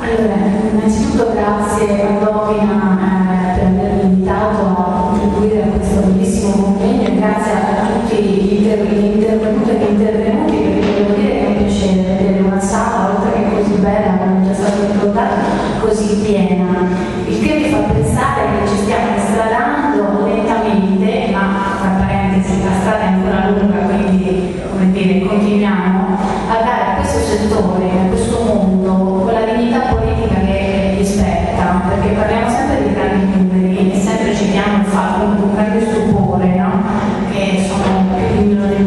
Allora, innanzitutto grazie a Domina per avermi invitato a contribuire a questo bellissimo convegno e grazie a tutti gli intervenuti e intervenuti, perché devo dire che è un piacere vedere una sala, oltre che così bella, come è già stato ricordato, così piena, il che mi fa pensare che ci stiamo stradando lentamente, ma tra parentesi la strada è ancora lunga, quindi come dire, continuiamo a dare a questo settore, a questo mondo, quella dignità politica che gli spetta, perché parliamo sempre di grandi numeri e sempre citiamo il fatto un grande stupore, no? Che sono più di 1,5 milioni,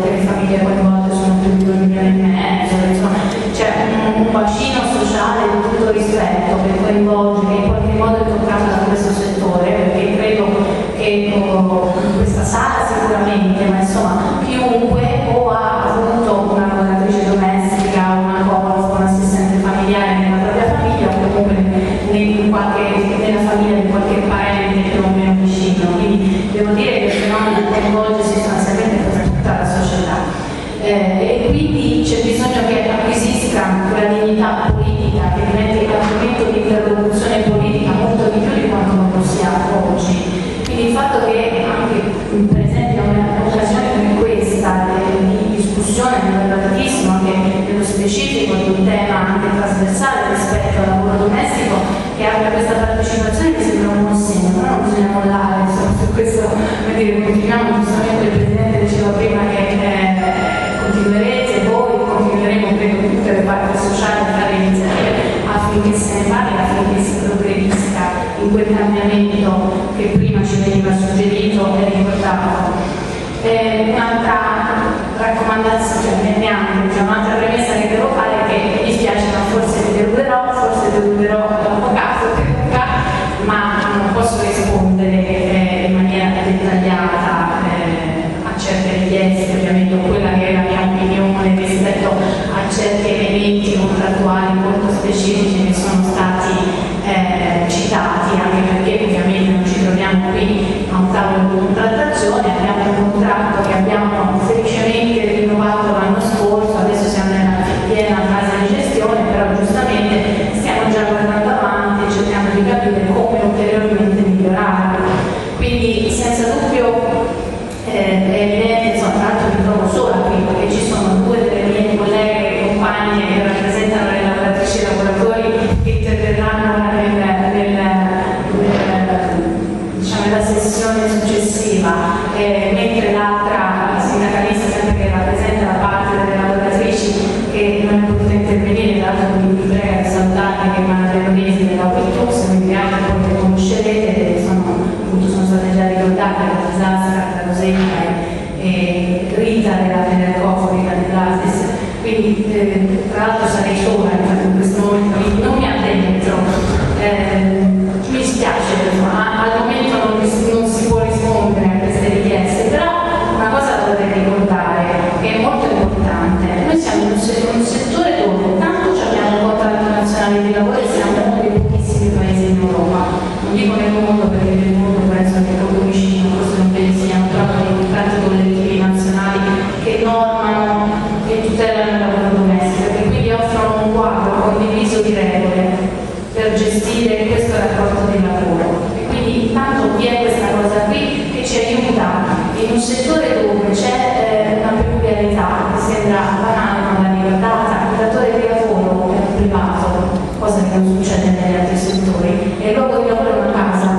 che le famiglie coinvolte sono più di 2,5 milioni, insomma c'è un bacino sociale di tutto rispetto che coinvolge, che in qualche modo è toccato da questo settore, perché credo che questa sala sicuramente, ma insomma chiunque o ha avuto una lavoratrice domestica, una colf, un assistente familiare nella propria famiglia o comunque nella famiglia di qualche parente più o meno vicino, quindi devo dire che il fenomeno coinvolge sostanzialmente tutta la società e quindi c'è bisogno che acquisisca quella dignità politica, che diventi un argomento di interlocuzione politica molto di più di quanto non lo sia oggi. Quindi il fatto che anche per esempio un'occasione come questa di discussione relevatissima, anche nello specifico di un tema anche trasversale rispetto al lavoro domestico, che abbia questa partecipazione mi sembra un buon segno, però non bisogna mollare, insomma, su questo continuiamo, giustamente il Presidente diceva prima che continuerete, voi continueremo, credo, tutte le parti sociali a fare iniziative affinché se ne parli, affinché si progredisca in quel cambiamento che prima ci veniva suggerito e ricordato. Un'altra raccomandazione, un'altra premessa che devo fare è che mi dispiace, ma forse deluderò l'avvocato, ma non posso rispondere in maniera dettagliata a certe richieste, ovviamente quella che è la mia opinione rispetto a certi elementi contrattuali molto specifici che sono stati citati, anche perché ovviamente non ci troviamo qui a un tavolo di contrattazione, abbiamo un contratto che abbiamo felicemente rinnovato l'anno scorso, adesso siamo nella piena fase di gestione, però giustamente stiamo già guardando avanti e cerchiamo di capire come ulteriormente migliorare. Quindi senza dubbio è evidente, insomma, tra l'altro mi trovo sola qui perché ci sono 2 delle mie colleghe e compagne che rappresentano le lavoratrici e lavoratori che interverranno nella sessione successiva, mentre l'altra sindacalista, sempre che rappresenta la parte delle lavoratrici che non è potuta intervenire, tra l'altro mi prega di salutarne, che è Maria Veronesi della Wittus, quindi anche voi le conoscerete, sono state già ricordate la Disastra, la Rosetta e Rita della Coforica dell'Asis, quindi tra l'altro sarei sola in questo momento, quindi non mi addentro. Mi spiace, al momento non si può rispondere a queste richieste, però una cosa la dovrei ricordare che è molto importante. Noi siamo in un settore dove tanto abbiamo un contratto nazionale di lavoro e siamo uno dei pochissimi paesi in Europa, non dico nel mondo perché nel mondo penso che proprio vicino, forse non pensi, siamo proprio dei contratti collettivi nazionali che normano e tutelano il lavoro domestico, che quindi offrono un quadro condiviso di regole per gestire questo rapporto di lavoro. E quindi intanto vi è questa cosa qui che ci aiuta in un settore dove c'è una peculiarità che sembra banale ma va ricordata: il datore di lavoro è un privato, cosa che non succede negli altri settori, e il luogo di lavoro è una casa.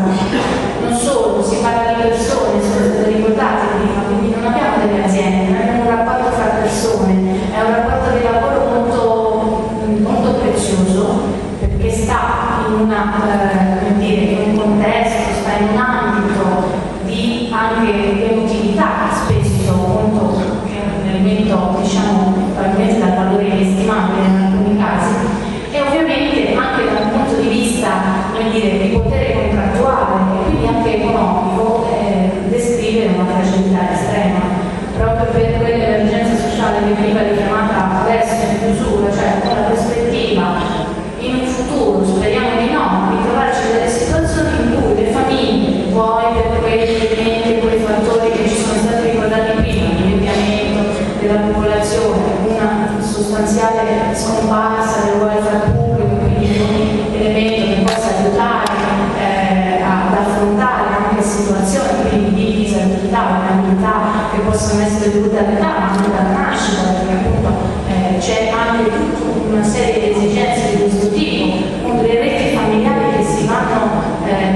Non solo, si parla di persone, sono state ricordate prima, quindi non abbiamo delle aziende, non abbiamo un rapporto fra persone, è un rapporto di lavoro molto prezioso, perché sta in un contesto, sta in un ambito di anche emotività, spesso molto, che è un elemento, diciamo, probabilmente dal valore inestimabile in alcuni casi, e ovviamente anche dal punto di vista, di potere contrattuale e quindi anche economico, descrive una fragilità estrema, proprio per quell'emergenza sociale che veniva richiamata adesso in chiusura, cioè con la prospettiva in un futuro, speriamo di no, di trovarci delle situazioni in cui le famiglie, poi per quei elementi e quei fattori che ci sono stati ricordati prima, l'invecchiamento della popolazione, una sostanziale scomparsa del welfare pubblico, quindi anche tutta una serie di esigenze di questo tipo, con le reti familiari che si vanno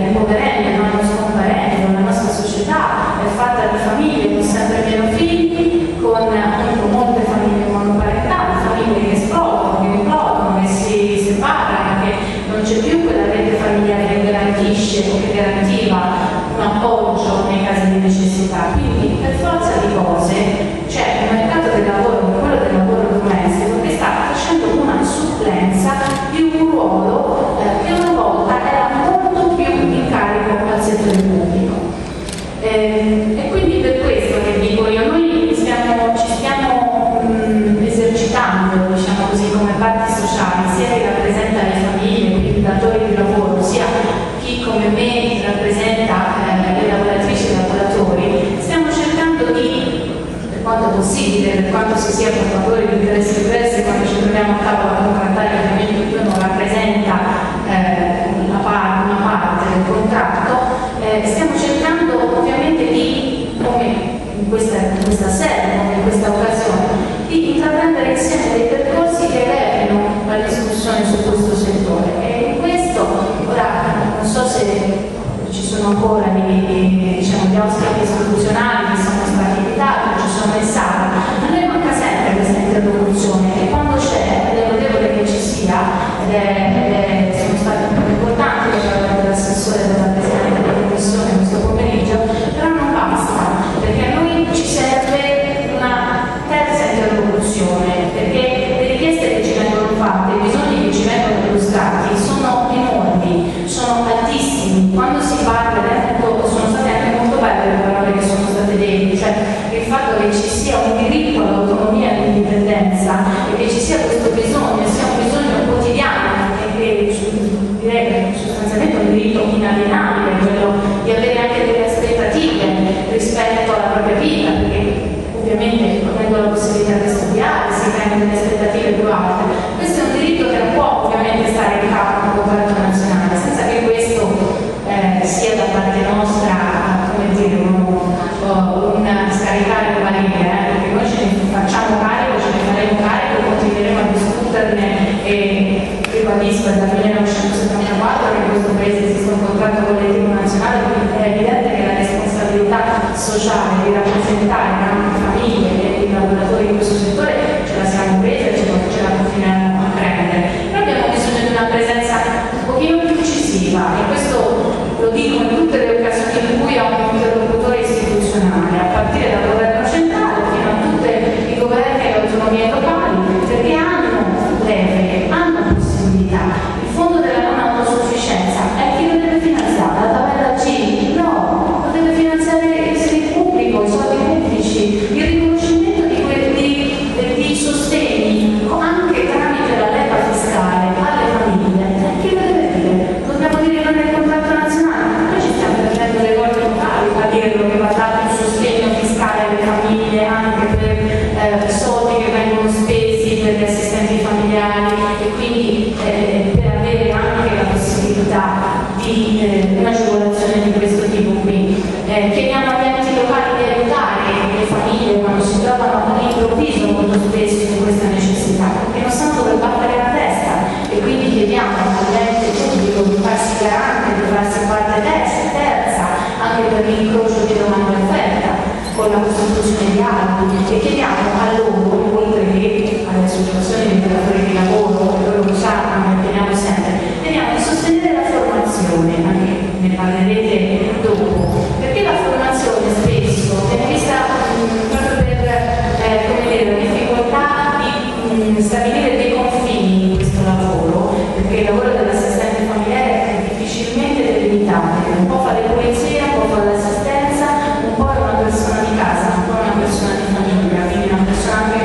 impoverendo, vanno scomparendo. La nostra società è fatta di famiglie con sempre meno figli, con appunto molte famiglie monoparentali, famiglie che esplodano, che implodono, che si separano, che non c'è più quella rete familiare che garantisce o che garantiva un appoggio nei casi di necessità. Quindi per forza di cose c'è un mercato del lavoro, come quello del lavoro domestico, che sta facendo una supplenza di un ruolo che una volta era molto più in carico al settore pubblico. E quindi per questo che dico io, noi ci stiamo esercitando, diciamo così, come parti sociali, sia chi rappresenta le famiglie, quindi i datori di lavoro, sia chi come me rappresenta le lavoratrici e i lavoratori. Stiamo cercando di, per quanto possibile, per quanto si sia portatori di interessi diversi, quando ci troviamo a tavola a contrattare, ovviamente uno rappresenta una parte del contratto, stiamo cercando ovviamente di, come in questa sede, come in questa occasione, di intraprendere insieme dei percorsi che elevino la discussione su questo settore. E in questo, ora non so se ci sono ancora gli ospiti istituzionali che sono stati invitati, ci sono messaggi, a noi manca sempre questa interlocuzione e quando c'è, ed è notevole che ci sia, sono stati importanti le parole dell'assessore e della Presidente della Commissione questo pomeriggio, però non basta, perché a noi ci serve una terza interlocuzione, perché le richieste che ci vengono fatte, i bisogni che ci vengono illustrati sono enormi, sono altissimi. Quando si parla, sono state anche molto belle le parole che sono state dette, cioè il fatto che ci sia un diritto all'autonomia e all'indipendenza e che ci sia questo bisogno, sia un bisogno quotidiano e che direi sostanzialmente un diritto inalienabile, quello di avere anche delle aspettative rispetto alla propria vita, perché ovviamente avendo la possibilità di studiare si creano delle aspettative più alte. Questo è un diritto che non può ovviamente stare in capo a un governo nazionale, senza che questo sia da parte nostra, come dire, un scaricare le valide, perché noi ce ne facciamo carico, ce ne faremo carico, continueremo a discuterne e ribadisco è dal 1974 che in questo paese esiste un contratto collettivo nazionale, quindi è evidente che la responsabilità sociale di rappresentare le famiglie e i lavoratori in questo settore ce la siamo presa e ce la continuiamo a prendere. Noi abbiamo bisogno di una presenza un pochino più incisiva e questo lo dico in tutte le occasioni in cui ho un interlocutore istituzionale, a partire dal governo centrale fino a tutti i governi e le autonomie locali, perché hanno leve, hanno possibilità. Il fondo della non autosufficienza è chi lo deve finanziare? La tabella G? No, lo deve finanziare il pubblico, i soldi pubblici, il riconoscimento di sostegni anche tramite la leva fiscale alle famiglie. Chi lo deve dire? Dobbiamo dire non è il contratto nazionale? Noi ci stiamo prendendo le cose locali a dirlo che va dato un sostegno fiscale alle famiglie anche per soldi che vengono spesi per gli assistenti familiari e quindi per avere anche la possibilità di un'agevolazione di questo tipo qui. Chiediamo agli enti locali di aiutare le famiglie quando si trovano all'improvviso molto spesso in questa necessità, perché non sanno dove battere la testa e quindi chiediamo all'ente pubblico di farsi garante, di farsi parte terza anche per l'incrocio di domanda e offerta con la costituzione di albi e chiediamo a loro, oltre che alle associazioni dei datori di lavoro, che loro lo sanno, ne teniamo sempre, teniamo di sostenere la formazione, anche ne parlerete dopo, perché la formazione spesso viene vista proprio per la difficoltà di stabilire dei confini in questo lavoro, perché il lavoro dell'assistente familiare è difficilmente delimitabile, un po' fa le pulizie, un po' fa l'assistenza, un po' è una persona di casa, un po' è una persona di famiglia, quindi una persona anche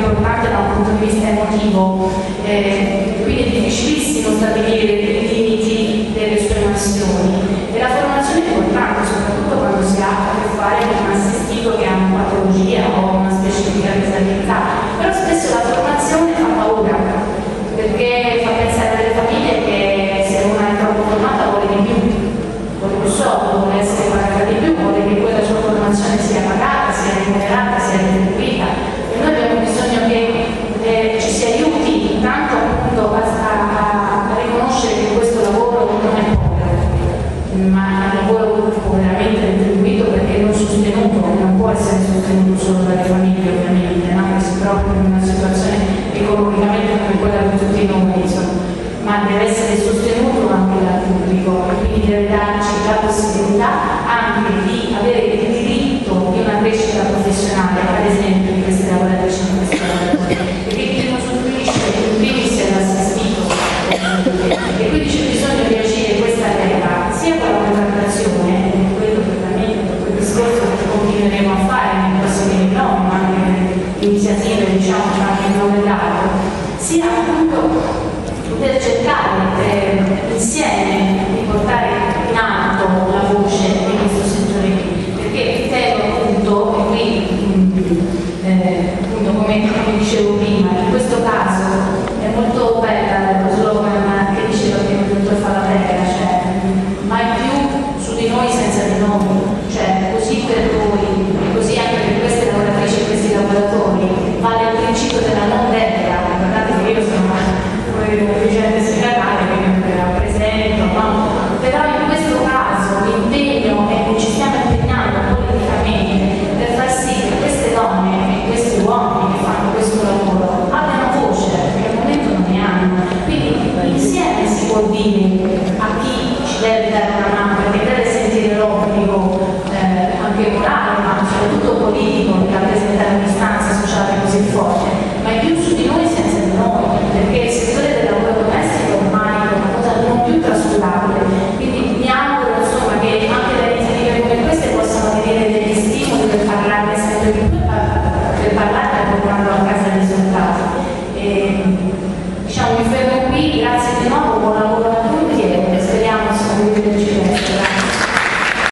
deve essere